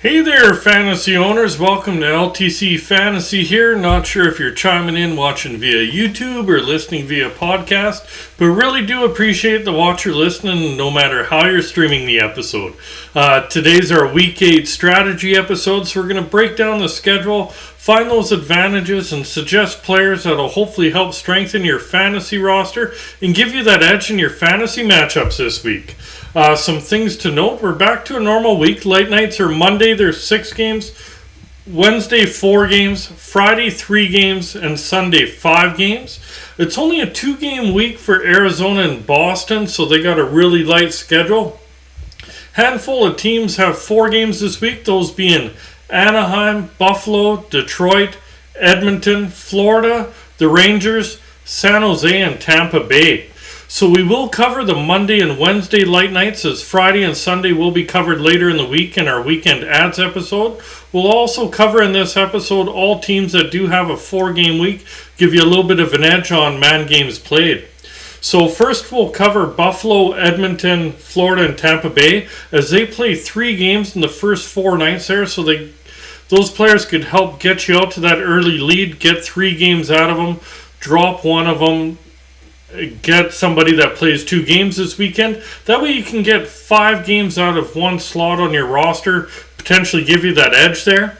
Hey there, fantasy owners. Welcome to LTC Fantasy here. Not sure if you're chiming in watching via YouTube or listening via podcast, but really do appreciate the watcher listening no matter how you're streaming the episode. Today's our Week 8 strategy episode, so we're going to break down the schedule, find those advantages, and suggest players that will hopefully help strengthen your fantasy roster and give you that edge in your fantasy matchups this week. Some things to note: we're back to a normal week. Late nights are Monday, there's 6 games, Wednesday 4 games, Friday 3 games, and Sunday 5 games. It's only a 2-game week for Arizona and Boston, so they got a really light schedule. Handful of teams have 4 games this week, those being Anaheim, Buffalo, Detroit, Edmonton, Florida, the Rangers, San Jose, and Tampa Bay. So we will cover the Monday and Wednesday light nights, as Friday and Sunday will be covered later in the week in our weekend ads episode. We'll also cover in this episode all teams that do have a 4-game week, give you a little bit of an edge on man games played. So first we'll cover Buffalo, Edmonton, Florida, and Tampa Bay, as they play 3 games in the first 4 nights there, so those players could help get you out to that early lead, get 3 games out of them, drop one of them, get somebody that plays 2 games this weekend. That way you can get 5 games out of 1 slot on your roster, potentially give you that edge there.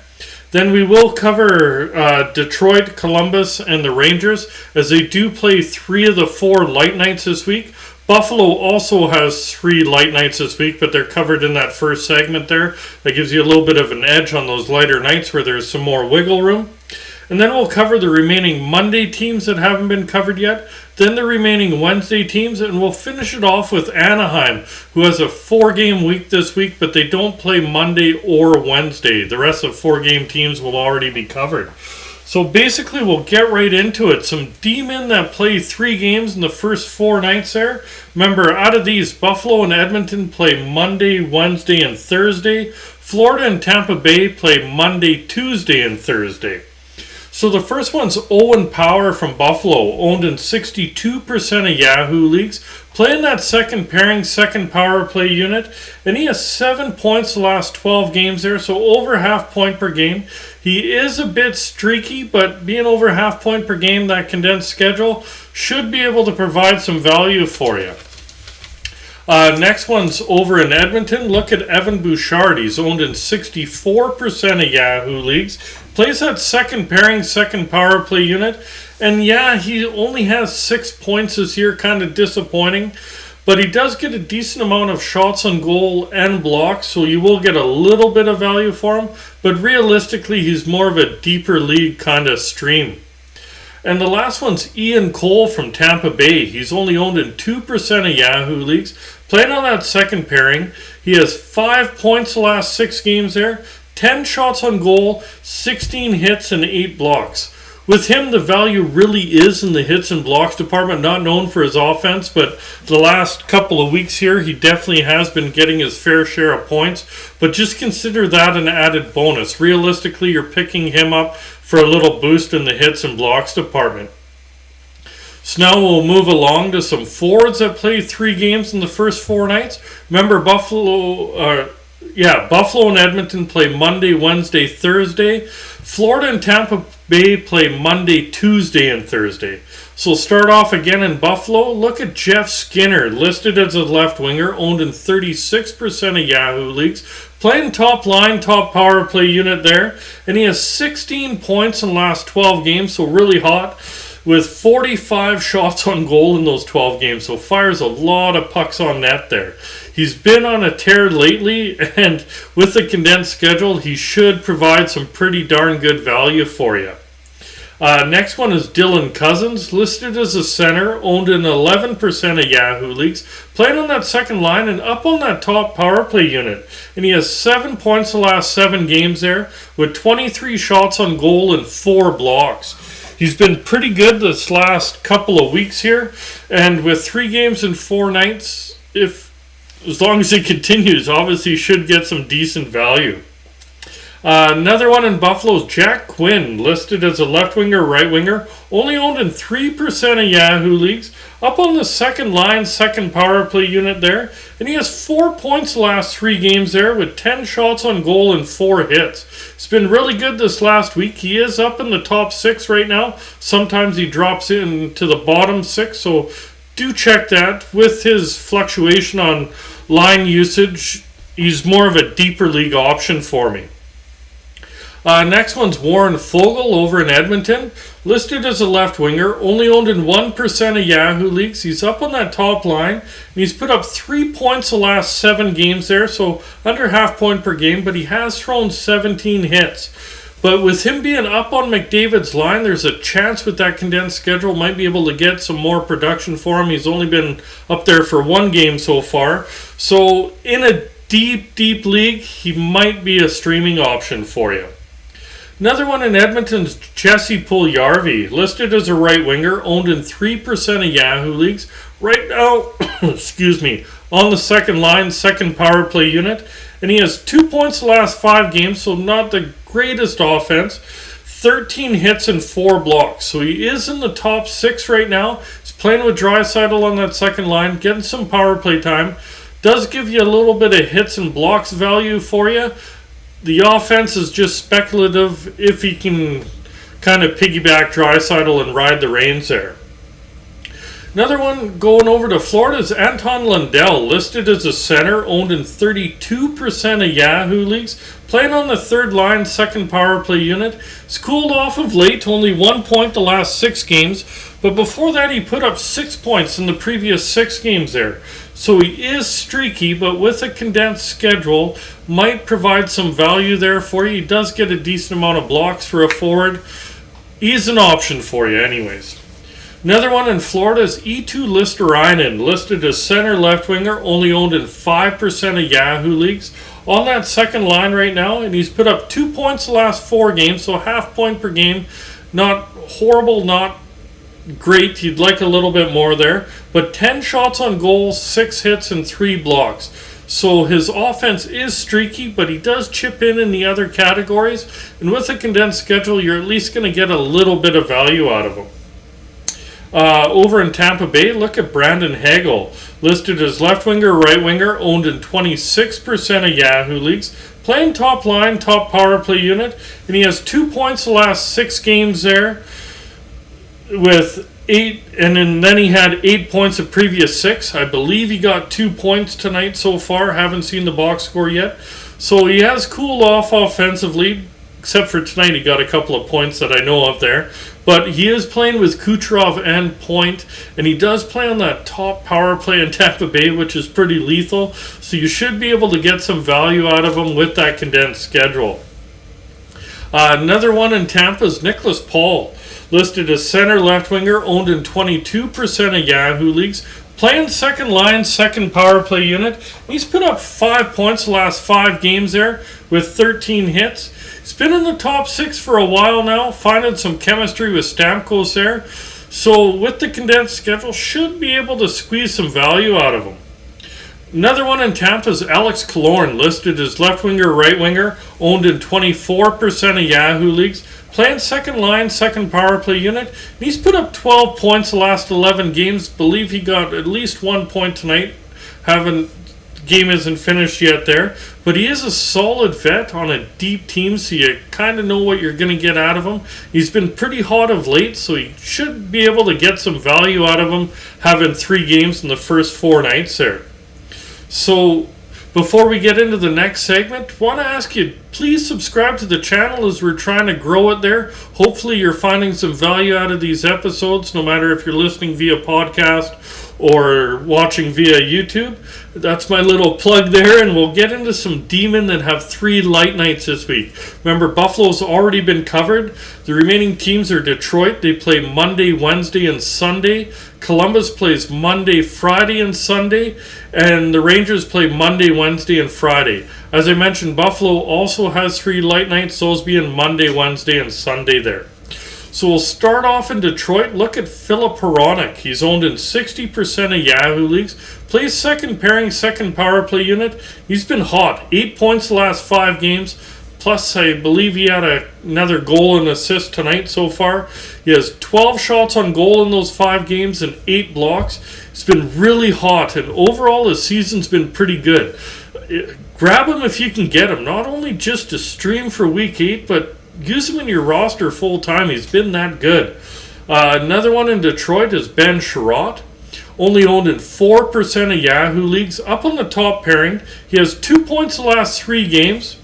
Then we will cover Detroit, Columbus, and the Rangers, as they do play 3 of the 4 light nights this week. Buffalo also has 3 light nights this week, but they're covered in that first segment there. That gives you a little bit of an edge on those lighter nights where there's some more wiggle room. And then we'll cover the remaining Monday teams that haven't been covered yet, then the remaining Wednesday teams, and we'll finish it off with Anaheim, who has a 4-game week this week, but they don't play Monday or Wednesday. The rest of 4-game teams will already be covered. So basically, we'll get right into it. Some D-men that play 3 games in the first 4 nights there. Remember, out of these, Buffalo and Edmonton play Monday, Wednesday, and Thursday. Florida and Tampa Bay play Monday, Tuesday, and Thursday. So the first one's Owen Power from Buffalo, owned in 62% of Yahoo leagues, playing that second pairing, second power play unit, and he has 7 points the last 12 games there, so over half point per game. He is a bit streaky, but being over half point per game, that condensed schedule should be able to provide some value for you. Next one's over in Edmonton. Look at Evan Bouchard. He's owned in 64% of Yahoo leagues. Plays that second pairing, second power play unit. And yeah, he only has 6 points this year. Kind of disappointing. But he does get a decent amount of shots on goal and blocks, so you will get a little bit of value for him. But realistically, he's more of a deeper league kind of stream. And the last one's Ian Cole from Tampa Bay. He's only owned in 2% of Yahoo leagues. Playing on that second pairing. He has 5 points the last 6 games there. 10 shots on goal, 16 hits, and 8 blocks. With him, the value really is in the hits and blocks department. Not known for his offense, but the last couple of weeks here, he definitely has been getting his fair share of points. But just consider that an added bonus. Realistically, you're picking him up for a little boost in the hits and blocks department. So now we'll move along to some forwards that play 3 games in the first 4 nights. Remember, Buffalo and Edmonton play Monday, Wednesday, Thursday. Florida and Tampa Bay play Monday, Tuesday, and Thursday. So we'll start off again in Buffalo. Look at Jeff Skinner, listed as a left winger, owned in 36% of Yahoo leagues. Playing top line, top power play unit there. And he has 16 points in the last 12 games, so really hot, with 45 shots on goal in those 12 games. So fires a lot of pucks on net there. He's been on a tear lately, and with the condensed schedule, he should provide some pretty darn good value for you. Next one is Dylan Cousins, listed as a center, owned in 11% of Yahoo leagues, playing on that second line and up on that top power play unit. And he has 7 points the last 7 games there, with 23 shots on goal and 4 blocks. He's been pretty good this last couple of weeks here, and with 3 games in 4 nights, as long as it continues, obviously should get some decent value. Another one in Buffalo's Jack Quinn, listed as a left winger, right winger, only owned in 3% of Yahoo leagues, up on the second line, second power play unit there, and he has 4 points the last 3 games there with 10 shots on goal and 4 hits. It's been really good this last week. He is up in the top 6 right now. Sometimes he drops into the bottom 6, so do check that. With his fluctuation on line usage, he's more of a deeper league option for me. Next one's Warren Foegele over in Edmonton, listed as a left winger, only owned in 1% of Yahoo leagues. He's up on that top line, and he's put up 3 points the last 7 games there, so under half point per game, but he has thrown 17 hits. But with him being up on McDavid's line, there's a chance with that condensed schedule might be able to get some more production for him. He's only been up there for 1 game so far. So in a deep league, he might be a streaming option for you. Another one in Edmonton's Jesse Puljujarvi, listed as a right winger, owned in 3% of Yahoo leagues. Right now, on the second line, second power play unit. And he has 2 points the last 5 games, so not the greatest offense. 13 hits and 4 blocks. So he is in the top 6 right now. He's playing with Draisaitl on that second line, getting some power play time. Does give you a little bit of hits and blocks value for you. The offense is just speculative if he can kind of piggyback Draisaitl and ride the reins there. Another one going over to Florida is Anton Lundell, listed as a center, owned in 32% of Yahoo leagues, playing on the third line, second power play unit. He's cooled off of late, only 1 point the last 6 games, but before that he put up 6 points in the previous 6 games there. So he is streaky, but with a condensed schedule, might provide some value there for you. He does get a decent amount of blocks for a forward. He's an option for you anyways. Another one in Florida is Eetu Listerainen, listed as center left winger, only owned in 5% of Yahoo leagues. On that second line right now, and he's put up 2 points the last 4 games, so half point per game. Not horrible, not great. You'd like a little bit more there. But 10 shots on goal, 6 hits, and 3 blocks. So his offense is streaky, but he does chip in the other categories. And with a condensed schedule, you're at least going to get a little bit of value out of him. Over in Tampa Bay, look at Brandon Hagel, listed as left winger, right winger, owned in 26% of Yahoo leagues, playing top line, top power play unit, and he has 2 points the last 6 games there with 8, and then he had 8 points the previous 6. I believe he got 2 points tonight so far. Haven't seen the box score yet. So he has cooled off offensively, except for tonight he got a couple of points that I know of there. But he is playing with Kucherov and Point, and he does play on that top power play in Tampa Bay, which is pretty lethal. So you should be able to get some value out of him with that condensed schedule. Another one in Tampa is Nicholas Paul, listed as center left winger, owned in 22% of Yahoo leagues, playing second line, second power play unit. He's put up 5 points the last 5 games there with 13 hits. He's been in the top 6 for a while now, finding some chemistry with Stamkos there. So with the condensed schedule, should be able to squeeze some value out of him. Another one in Tampa is Alex Killorn, listed as left winger, right winger, owned in 24% of Yahoo leagues, playing second line, second power play unit. He's put up 12 points the last 11 games. Believe he got at least 1 point tonight. Game isn't finished yet there, but he is a solid vet on a deep team, so you kind of know what you're going to get out of him. He's been pretty hot of late, so you should be able to get some value out of him, having 3 games in the first 4 nights there. So before we get into the next segment, want to ask you, please subscribe to the channel as we're trying to grow it there. Hopefully you're finding some value out of these episodes, no matter if you're listening via podcast or watching via YouTube. That's my little plug there, and we'll get into some Demon that have 3 light nights this week. Remember, Buffalo's already been covered. The remaining teams are Detroit. They play Monday, Wednesday, and Sunday. Columbus plays Monday, Friday, and Sunday. And the Rangers play Monday, Wednesday, and Friday. As I mentioned, Buffalo also has 3 light nights, those being Monday, Wednesday, and Sunday there. So we'll start off in Detroit. Look at Philip Hronek. He's owned in 60% of Yahoo leagues. Plays second pairing, second power play unit. He's been hot. 8 points the last 5 games. Plus, I believe he had another goal and assist tonight so far. He has 12 shots on goal in those 5 games and 8 blocks. He's been really hot, and overall his season's been pretty good. Grab him if you can get him. Not only just to stream for Week 8, but use him in your roster full time. He's been that good. Another one in Detroit is Ben Sherratt. Only owned in 4% of Yahoo leagues. Up on the top pairing. He has 2 points the last 3 games,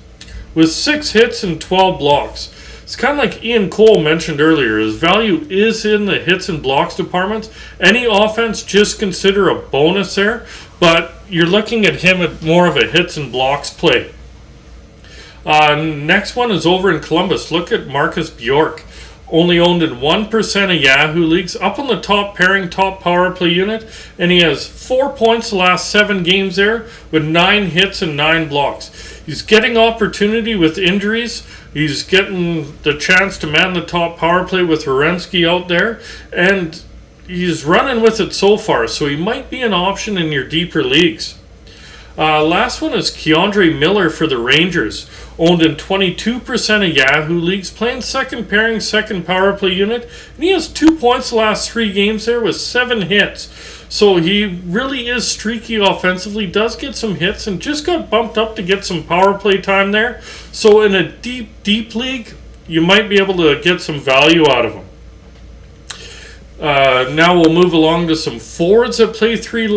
with 6 hits and 12 blocks. It's kind of like Ian Cole mentioned earlier. His value is in the hits and blocks departments. Any offense, just consider a bonus there. But you're looking at him at more of a hits and blocks play. Next one is over in Columbus. Look at Marcus Bjork. Only owned in 1% of Yahoo leagues. Up on the top pairing, top power play unit. And he has 4 points the last 7 games there, with 9 hits and 9 blocks. He's getting opportunity with injuries. He's getting the chance to man the top power play with Werenski out there. And he's running with it so far. So he might be an option in your deeper leagues. Last one is Keandre Miller for the Rangers. Owned in 22% of Yahoo leagues. Playing second pairing, second power play unit. And he has 2 points the last 3 games there with 7 hits. So he really is streaky offensively. Does get some hits and just got bumped up to get some power play time there. So in a deep league, you might be able to get some value out of him. Now we'll move along to some forwards that play 3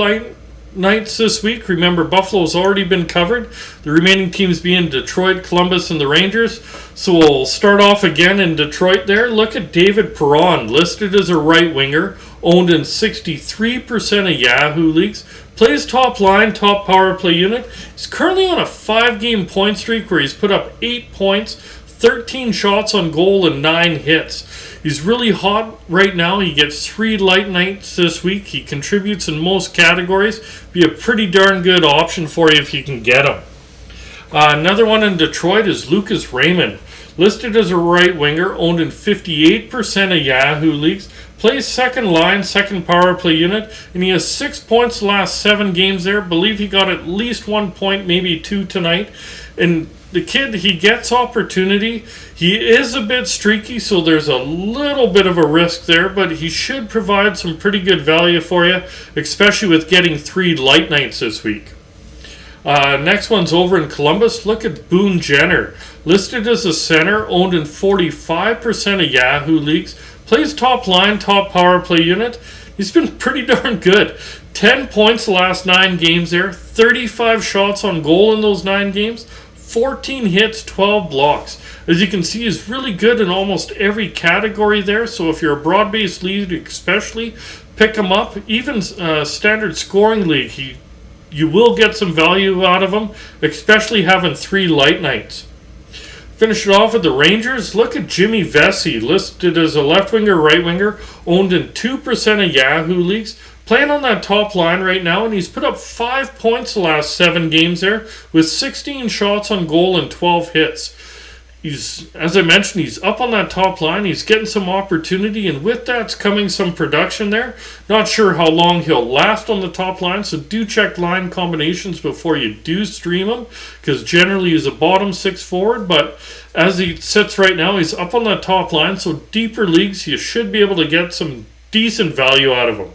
nights this week. Remember, Buffalo's already been covered. The remaining teams being Detroit, Columbus, and the Rangers. So we'll start off again in Detroit there. Look at David Perron, listed as a right winger, owned in 63% of Yahoo leagues. Plays top line, top power play unit. He's currently on a 5-game point streak where he's put up 8 points, 13 shots on goal, and 9 hits. He's really hot right now. He gets 3 light nights this week. He contributes in most categories. Be a pretty darn good option for you if you can get him. Another one in Detroit is Lucas Raymond. Listed as a right winger, owned in 58% of Yahoo leagues. Plays second line, second power play unit, and he has 6 points the last 7 games there. Believe he got at least 1 point, maybe 2 tonight. And the kid, he gets opportunity. He is a bit streaky, so there's a little bit of a risk there, but he should provide some pretty good value for you, especially with getting 3 light nights this week. Next one's over in Columbus. Look at Boone Jenner. Listed as a center, owned in 45% of Yahoo leagues. Plays top line, top power play unit. He's been pretty darn good. 10 points the last 9 games there. 35 shots on goal in those 9 games. 14 hits, 12 blocks. As you can see, he's really good in almost every category there. So if you're a broad-based league especially, pick him up. Even standard scoring league, you will get some value out of him, especially having 3 light nights. Finish it off with the Rangers. Look at Jimmy Vesey, listed as a left winger, right winger, owned in 2% of Yahoo leagues. Playing on that top line right now, and he's put up 5 points the last 7 games there, with 16 shots on goal and 12 hits. As I mentioned, he's up on that top line. He's getting some opportunity, and with that's coming some production there. Not sure how long he'll last on the top line, so do check line combinations before you do stream him, because generally he's a bottom 6 forward, but as he sits right now, he's up on that top line, so deeper leagues, you should be able to get some decent value out of him.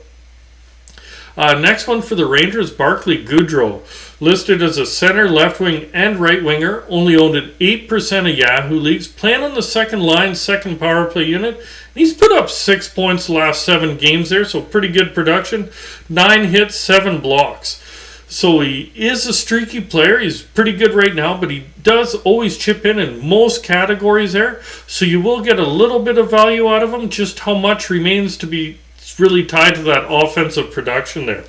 Next one for the Rangers, Barclay Goodrow. Listed as a center, left wing, and right winger. Only owned in 8% of Yahoo leagues. Playing on the second line, second power play unit. He's put up 6 points the last 7 games there, so pretty good production. 9 hits, 7 blocks. So he is a streaky player. He's pretty good right now, but he does always chip in most categories there. So you will get a little bit of value out of him. Just how much remains to be really tied to that offensive production there.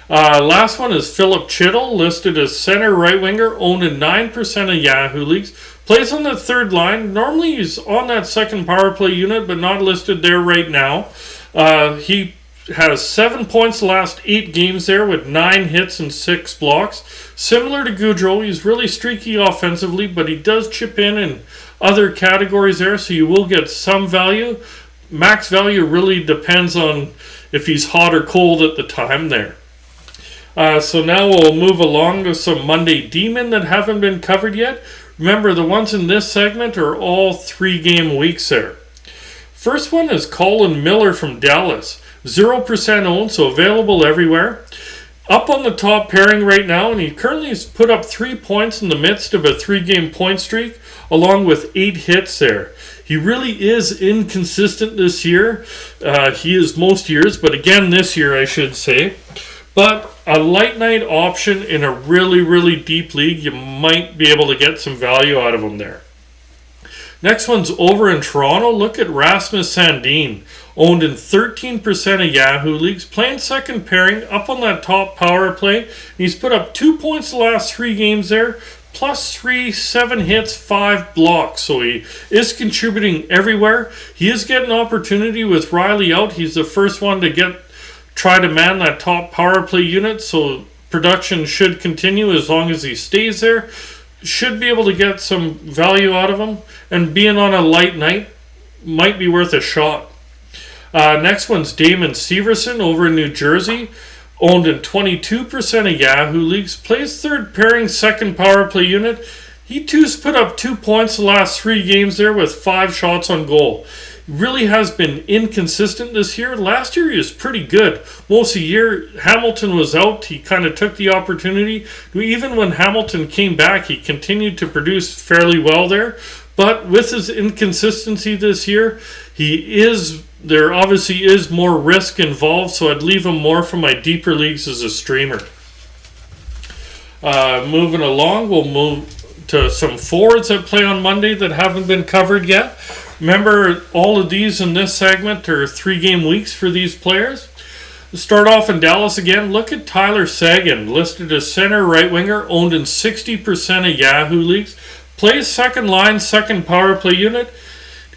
Last one is Philip Chittle, listed as center right winger, owned in 9% of Yahoo leagues. Plays on the third line. Normally he's on that second power play unit, but not listed there right now. He has 7 points the last 8 games there with 9 hits and 6 blocks. Similar to Goodrow, he's really streaky offensively, but he does chip in other categories there, so you will get some value. Max value really depends on if he's hot or cold at the time there. So now we'll move along to some Monday Demon that haven't been covered yet. Remember, the ones in this segment are all 3-game weeks there. First one is Colin Miller from Dallas. 0% owned, so available everywhere. Up on the top pairing right now, and he currently has put up 3 points in the midst of a 3-game point streak, along with 8 hits there. He really is inconsistent this year. He is most years, but again this year I should say. But a light night option in a really, really deep league, you might be able to get some value out of him there. Next one's over in Toronto. Look at Rasmus Sandin. Owned in 13% of Yahoo leagues. Playing second pairing up on that top power play. He's put up 2 points the last 3 games there. +3, 7 hits, 5 blocks. So he is contributing everywhere. He is getting opportunity with Riley out. He's the first one to try to man that top power play unit. So production should continue as long as he stays there. Should be able to get some value out of him, and being on a light night might be worth a shot. Next one's Damon Severson over in New Jersey, owned in 22% of Yahoo leagues, plays third pairing second power play unit. He too's put up 2 points the last 3 games there with 5 shots on goal. Really has been inconsistent this year. Last year he was pretty good. Most of the year Hamilton was out. He kind of took the opportunity. Even when Hamilton came back, he continued to produce fairly well there. But with his inconsistency this year, there obviously is more risk involved, so I'd leave him more for my deeper leagues as a streamer. Moving along, we'll move to some forwards that play on Monday that haven't been covered yet. Remember, all of these in this segment are 3-game weeks for these players. To start off in Dallas again, look at Tyler Seguin, listed as center right winger, owned in 60% of Yahoo leagues. Plays second line, second power play unit.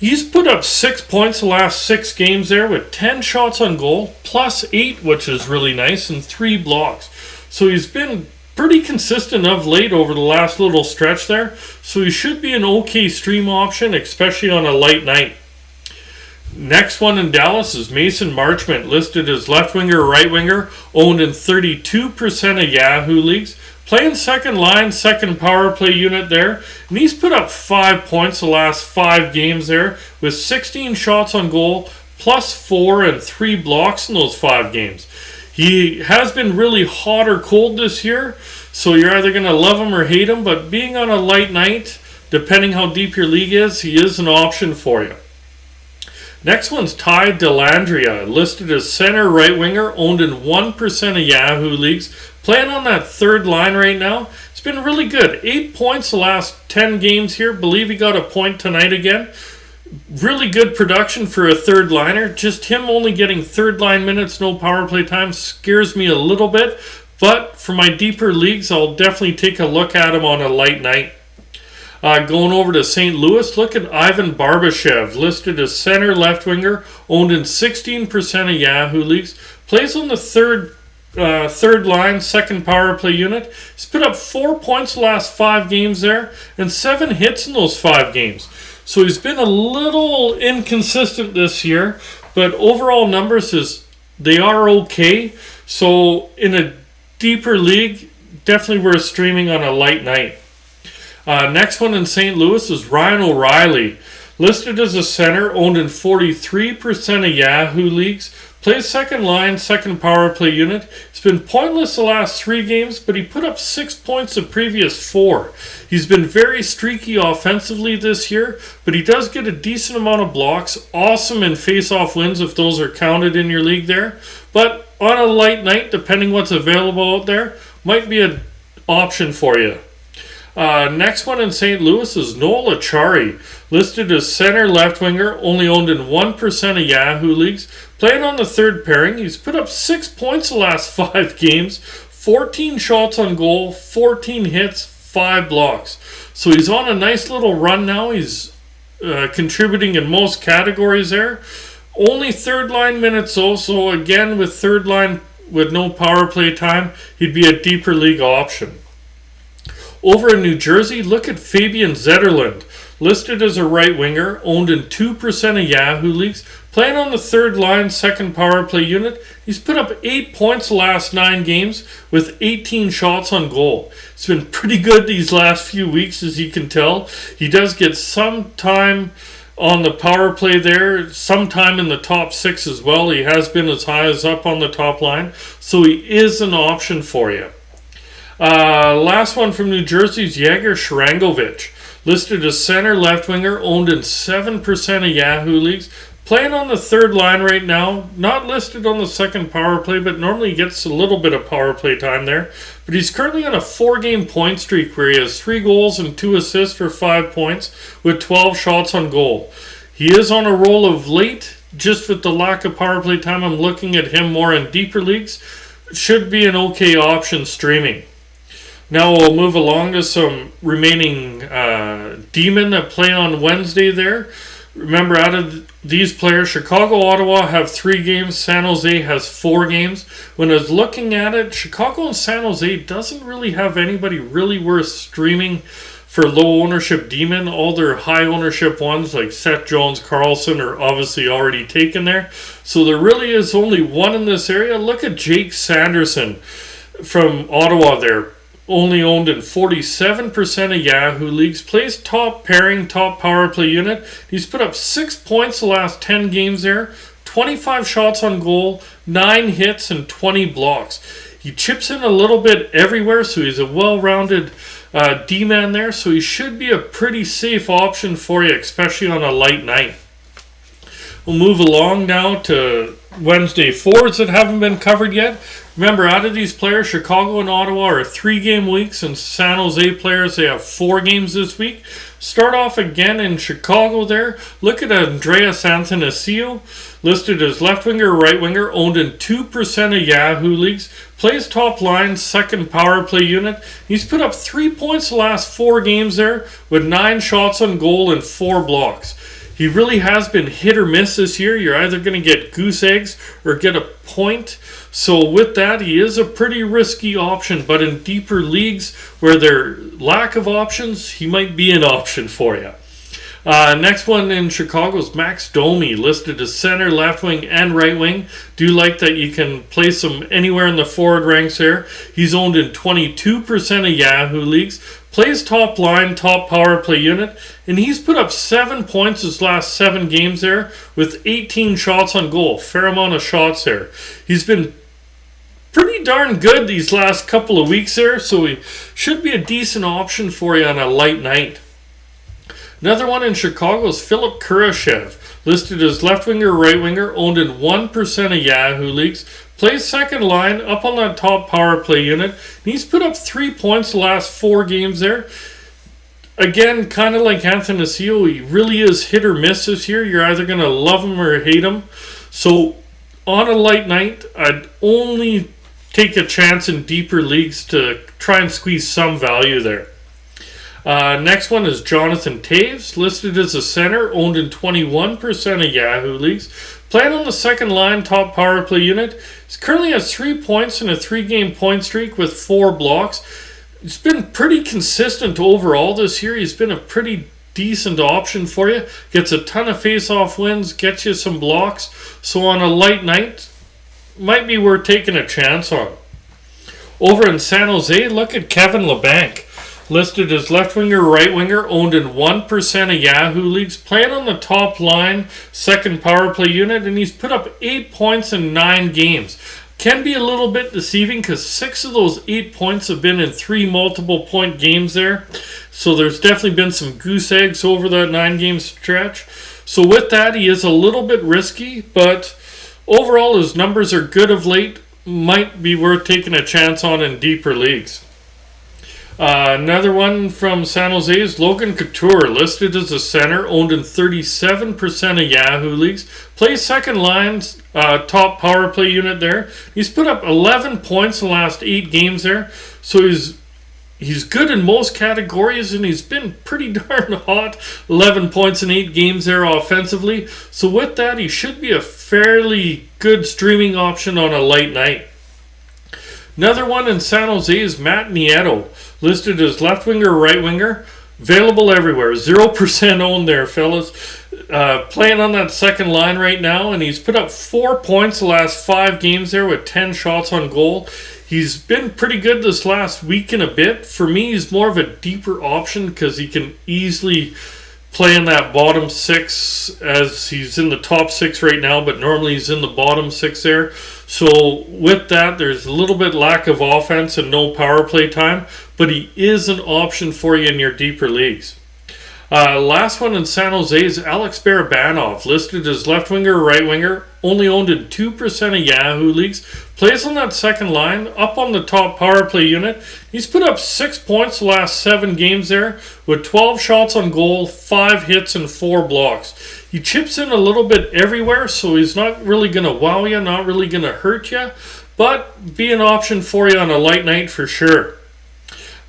He's put up 6 points the last 6 games there with 10 shots on goal, +8, which is really nice, and 3 blocks. So he's been pretty consistent of late over the last little stretch there, so he should be an okay stream option, especially on a light night. Next one in Dallas is Mason Marchment, listed as left winger, right winger, owned in 32% of Yahoo leagues, playing second line, second power play unit there, and he's put up 5 points the last 5 games there with 16 shots on goal, +4 and 3 blocks in those 5 games. He has been really hot or cold this year, so you're either going to love him or hate him, but being on a light night, depending how deep your league is, he is an option for you. Next one's Ty Dellandrea, listed as center right winger, owned in 1% of Yahoo leagues, playing on that third line right now. It's been really good. 8 points the last 10 games here. Believe he got a point tonight again. Really good production for a third liner. Just him only getting third line minutes, no power play time, scares me a little bit. But for my deeper leagues, I'll definitely take a look at him on a light night. Going over to St. Louis, look at Ivan Barbashev, listed as center left winger, owned in 16% of Yahoo leagues. Plays on the third line, second power play unit. He's put up 4 points the last 5 games there, and 7 hits in those 5 games. So he's been a little inconsistent this year, but overall numbers they are okay. So in a deeper league, definitely worth streaming on a light night. Next one in St. Louis is Ryan O'Reilly, listed as a center, owned in 43% of Yahoo leagues. Plays second line, second power play unit. He's been pointless the last 3 games, but he put up 6 points the previous 4. He's been very streaky offensively this year, but he does get a decent amount of blocks. Awesome in face-off wins if those are counted in your league there. But on a light night, depending what's available out there, might be an option for you. Next one in St. Louis is Noel Acciari, listed as center left winger, only owned in 1% of Yahoo leagues. Playing on the third pairing, he's put up 6 points the last 5 games, 14 shots on goal, 14 hits, 5 blocks. So he's on a nice little run now. He's contributing in most categories there. Only third line minutes though, so again with third line with no power play time, he'd be a deeper league option. Over in New Jersey, look at Fabian Zetterlund, listed as a right winger, owned in 2% of Yahoo leagues, Playing on the third line, second power play unit, he's put up 8 points the last 9 games with 18 shots on goal. It's been pretty good these last few weeks, as you can tell. He does get some time on the power play there, sometime in the top 6 as well. He has been as high as up on the top line, so he is an option for you. Last one from New Jersey's Yegor Sharangovich. Listed as center left winger, owned in 7% of Yahoo leagues. Playing on the third line right now, not listed on the second power play, but normally gets a little bit of power play time there. But he's currently on a 4-game point streak where he has 3 goals and 2 assists for 5 points with 12 shots on goal. He is on a roll of late, just with the lack of power play time. I'm looking at him more in deeper leagues. Should be an okay option streaming. Now we'll move along to some remaining D-men that play on Wednesday there. Remember, out of these players, Chicago, Ottawa have 3 games. San Jose has 4 games. When I was looking at it, Chicago and San Jose doesn't really have anybody really worth streaming for low ownership D-men. All their high ownership ones like Seth Jones, Carlson are obviously already taken there. So there really is only one in this area. Look at Jake Sanderson from Ottawa there. Only owned in 47% of Yahoo leagues. Plays top pairing, top power play unit. He's put up 6 points the last 10 games there. 25 shots on goal, 9 hits, and 20 blocks. He chips in a little bit everywhere, so he's a well-rounded D-man there. So he should be a pretty safe option for you, especially on a light night. We'll move along now to Wednesday forwards that haven't been covered yet. Remember, out of these players, Chicago and Ottawa are 3-game weeks, and San Jose players, they have 4 games this week. Start off again in Chicago there. Look at Andreas Athanasiou, listed as left winger, right winger, owned in 2% of Yahoo leagues. Plays top line, second power play unit. He's put up 3 points the last 4 games there with 9 shots on goal and 4 blocks. He really has been hit or miss this year. You're either going to get goose eggs or get a point. So with that, he is a pretty risky option. But in deeper leagues where there lack of options, he might be an option for you. Next one in Chicago is Max Domi, listed as center, left wing, and right wing. Do like that you can place him anywhere in the forward ranks there. He's owned in 22% of Yahoo leagues. Plays top line, top power play unit, and he's put up 7 points his last 7 games there with 18 shots on goal. Fair amount of shots there. He's been pretty darn good these last couple of weeks there, so he should be a decent option for you on a light night. Another one in Chicago is Philip Kurashev, listed as left winger, right winger, owned in 1% of Yahoo leagues. Plays second line, up on that top power play unit. He's put up 3 points the last 4 games there. Again, kind of like Athanasiou, he really is hit or miss this year. You're either going to love him or hate him. So on a light night, I'd only take a chance in deeper leagues to try and squeeze some value there. Next one is Jonathan Taves, listed as a center, owned in 21% of Yahoo leagues. Playing on the second line, top power play unit. He currently has 3 points in a 3-game point streak with 4 blocks. He's been pretty consistent overall this year. He's been a pretty decent option for you. Gets a ton of face-off wins, gets you some blocks. So on a light night, might be worth taking a chance on. Over in San Jose, look at Kevin Labanc. Listed as left winger, right winger, owned in 1% of Yahoo leagues, playing on the top line, second power play unit, and he's put up 8 points in 9 games. Can be a little bit deceiving because 6 of those 8 points have been in 3 multiple point games there. So there's definitely been some goose eggs over that 9-game stretch. So with that, he is a little bit risky, but overall his numbers are good of late. Might be worth taking a chance on in deeper leagues. Another one from San Jose is Logan Couture, listed as a center, owned in 37% of Yahoo leagues. Plays second line, top power play unit there. He's put up 11 points in the last 8 games there. So he's good in most categories, and he's been pretty darn hot. 11 points in 8 games there offensively. So with that, he should be a fairly good streaming option on a light night. Another one in San Jose is Matt Nieto, listed as left winger, right winger, available everywhere. 0% owned there, fellas. playing on that second line right now, and he's put up 4 points the last 5 games there with 10 shots on goal. He's been pretty good this last week and a bit. For me, he's more of a deeper option because he can easily play in that bottom 6, as he's in the top 6 right now, but normally he's in the bottom 6 there. So with that, there's a little bit lack of offense and no power play time, but he is an option for you in your deeper leagues. Last one in San Jose is Alex Barabanov, listed as left winger or right winger, only owned in 2% of Yahoo leagues, plays on that second line, up on the top power play unit. He's put up 6 points the last 7 games there, with 12 shots on goal, 5 hits, and 4 blocks. He chips in a little bit everywhere, so he's not really going to wow you, not really going to hurt you, but be an option for you on a light night for sure.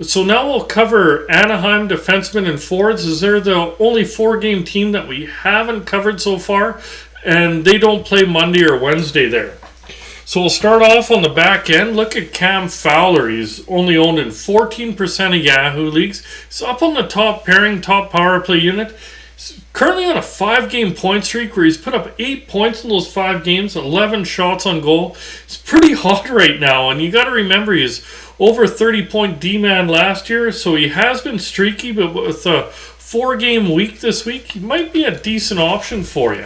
So now we'll cover Anaheim defensemen and forwards, as they're the only 4-game team that we haven't covered so far, and they don't play Monday or Wednesday there. So we'll start off on the back end. Look at Cam Fowler. He's only owned in 14% of Yahoo leagues. He's up on the top pairing, top power play unit. He's currently on a 5-game point streak where he's put up 8 points in those 5 games, 11 shots on goal. It's pretty hot right now, and you got to remember he's over 30-point D-man last year, so he has been streaky, but with a 4-game week this week, he might be a decent option for you.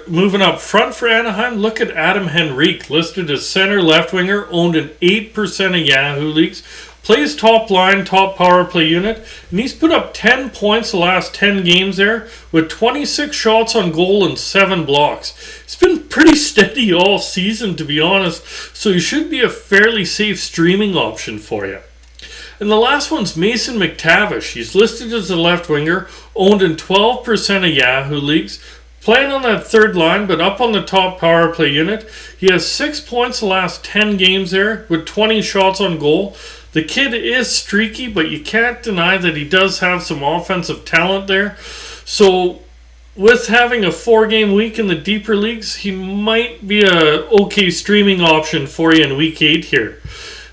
Moving up front for Anaheim, look at Adam Henrique, listed as center left winger, owned in 8% of Yahoo leagues, plays top line, top power play unit, and he's put up 10 points the last 10 games there, with 26 shots on goal and 7 blocks. It's been pretty steady all season, to be honest, so he should be a fairly safe streaming option for you. And the last one's Mason McTavish. He's listed as a left winger, owned in 12% of Yahoo leagues, playing on that third line, but up on the top power play unit. He has 6 points the last 10 games there, with 20 shots on goal. The kid is streaky, but you can't deny that he does have some offensive talent there. So with having a 4-game week in the deeper leagues, he might be a okay streaming option for you in week 8 here.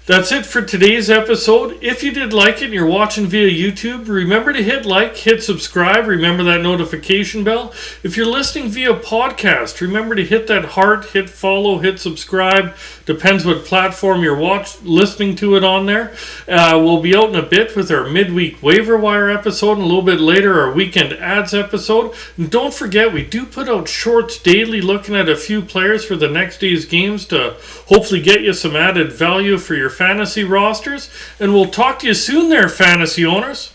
That's it for today's episode. If you did like it and you're watching via YouTube, remember to hit like, hit subscribe, remember that notification bell. If you're listening via podcast, remember to hit that heart, hit follow, hit subscribe. Depends what platform you're listening to it on there. We'll be out in a bit with our midweek waiver wire episode, and a little bit later our weekend ads episode. And don't forget, we do put out shorts daily looking at a few players for the next day's games to hopefully get you some added value for your fantasy rosters. And we'll talk to you soon there, fantasy owners.